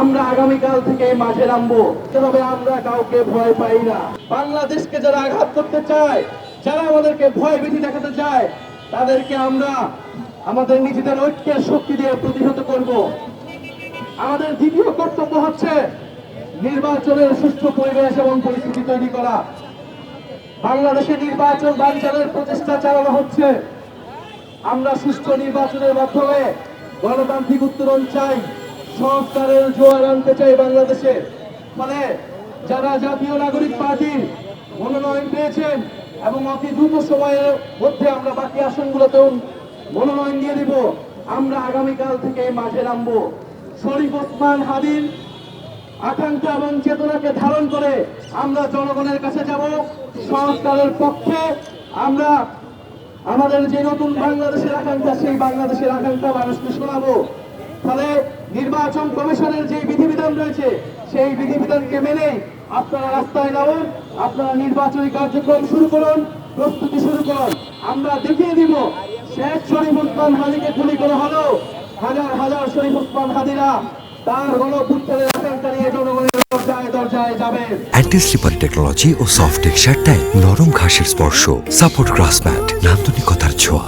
আমরা আগামীকাল থেকে মাঠে নামবো, তবে আমরা কাউকে ভয় পাই না। বাংলাদেশকে যারা আঘাত করতে চায়, যারা আমাদেরকে ভয় ভীতি দেখাতে চায়, তাদেরকে আমরা আমাদের নিজেদের ঐক্যের শক্তি দিয়ে প্রতিহত করব। আমাদের দ্বিতীয় কর্তব্য হচ্ছে নির্বাচনের সুষ্ঠু পরিবেশ এবং পরিস্থিতি তৈরি করা। বাংলাদেশে নির্বাচন বানচালের প্রচেষ্টা চালানো হচ্ছে। আমরা সুষ্ঠু নির্বাচনের মাধ্যমে গণতান্ত্রিক উত্তরণ চাই, সংস্কারের জোয়ার আনতে চাই বাংলাদেশে। ফলে যারা জাতীয় নাগরিক পার্টির মনোনয়ন পেয়েছেন এবং অতি দ্রুত সময়ের মধ্যে আমরা বাকি আসনগুলোতেও মনোনয়ন দিয়ে দিব, আমরা আগামীকাল থেকে মাঠে নামবো। শরীফ ওসমান হাদির আকাঙ্ক্ষা এবং চেতনাকে ধারণ করে আমরা জনগণের কাছে যাব। সংস্কারের পক্ষে আমরা আমাদের যে নতুন বাংলাদেশের আকাঙ্ক্ষা, সেই বাংলাদেশের আকাঙ্ক্ষা মানুষকে শোনাবো। ফলে নির্বাচন কমিশনের যে বিধিবিধান রয়েছে, সেই বিধিবিধানকে মেনে আপনারা রাস্তায় নামুন, আপনারা নির্বাচনী কার্যক্রম শুরু করুন, প্রস্তুতি শুরু করুন। আমরা দেখিয়ে দিব শেখ শরীফ ওসমান হাদিকে গুলি করা হলো, হাজার হাজার শরীফ ওসমান হাদিরা তার গণপুত্রের আকাঙ্ক্ষা নিয়ে জনগণের দরজায় দরজায় যাবেন। অ্যান্টি স্লিপারি টেকনোলজি ও সফট টেক্সচার টাইল, নরম ঘাসের স্পর্শ, সাপোর্ট গ্রাস ম্যাট, নান্দনিকতার ছোঁয়া।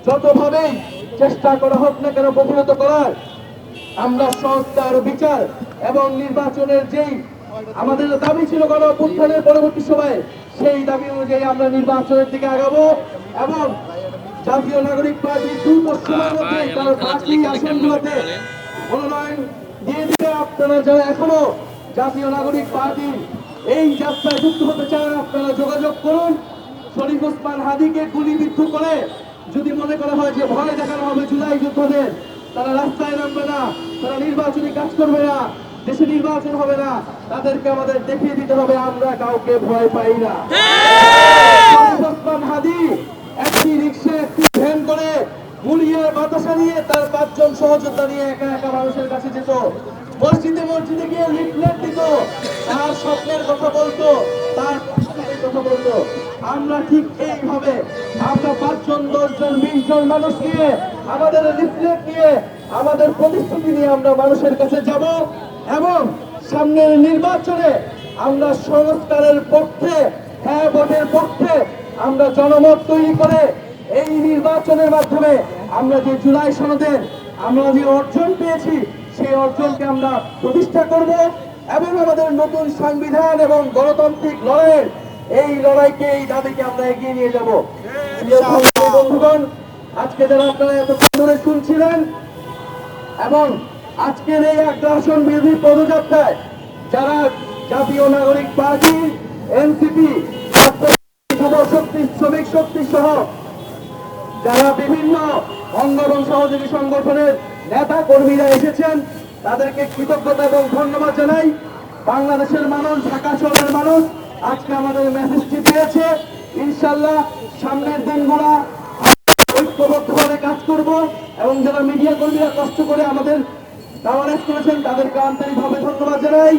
যতভাবেই চেষ্টা করা হোক না কেন প্রতিহত করার, আমরা সংস্কার, বিচার এবং নির্বাচনের যেই আমাদের দাবি ছিল গণঅভ্যুত্থানের পরবর্তী সময়ে, সেই দাবি অনুযায়ী আমরা নির্বাচনের দিকে আগাবো এবং জাতীয় নাগরিক পার্টি দ্রুত সময়ের মধ্যে তার বাকি আসনগুলোতে মনোনয়ন দিয়ে দিতে। আপনারা যারা এখনো জাতীয় নাগরিক পার্টির এই যাত্রায় যুক্ত হতে চান, আপনারা যোগাযোগ করুন। শরীফ ওসমান হাদিকে গুলিবিদ্ধ করে যদি মনে করা হয় যে ভয় দেখানো হবে জুলাই যোদ্ধাদের, তারা রাস্তায় নামবে না, তারা নির্বাচনী কাজ করবে না, দেশে নির্বাচন হবে না, তাদেরকে আমাদের দেখিয়ে দিতে হবে আমরা কাউকে ভয় পাই না। শরীফ ওসমান হাদি একটি রিক্সা, একটি ভ্যান করে মুড়িয়ে বাতাসা নিয়ে তার 5 জন সহযোদ্ধা নিয়ে একা একা মানুষের কাছে যেত, মসজিদে মসজিদে গিয়ে লিফলেট দিত, তার স্বপ্নের কথা বলতো, তার কথা বলতো। আমরা ঠিক এইভাবে আমরা 5 জন 10 জন 20 জন মানুষ নিয়ে আমাদের লিফলেট নিয়ে আমাদের প্রতিশ্রুতি নিয়ে আমরা মানুষের কাছে যাব এবং সামনের নির্বাচনে আমরা সংস্কারের পক্ষে, হ্যাঁ ভোটের পক্ষে আমরা জনমত তৈরি করে এই নির্বাচনের মাধ্যমে আমরা যে জুলাই সনদের আমরা যে অর্জন পেয়েছি, সেই অর্জনকে আমরা প্রতিষ্ঠা করব এবং আমাদের নতুন সংবিধান এবং গণতান্ত্রিক লড়াইয়ের এই লড়াইকে, এই দাবিকে আমরা এগিয়ে নিয়ে যাব। বন্ধুগণ, আজকে যারা আপনারা এতক্ষণ ধরে শুনছিলেন এবং আজকের এই আগ্রাসন বিরোধী পদযাত্রায় যারা জাতীয় নাগরিক পার্টি, এনসিপি, শক্তি, শ্রমিক শক্তি সহ যারা বিভিন্ন অঙ্গ এবং সহযোগী সংগঠনের নেতা কর্মীরা এসেছেন, তাদেরকে কৃতজ্ঞতা এবং ধন্যবাদ জানাই। বাংলাদেশের মানুষ, ঢাকা শহরের মানুষ আজকে আমাদের মেসেজটি পেয়েছে। ইনশাল্লাহ সামনের দিনগুলো ঐক্যবদ্ধভাবে কাজ করব এবং যারা মিডিয়া কর্মীরা কষ্ট করে আমাদের কাভারেজ করেছেন, তাদেরকে আন্তরিকভাবে ধন্যবাদ জানাই।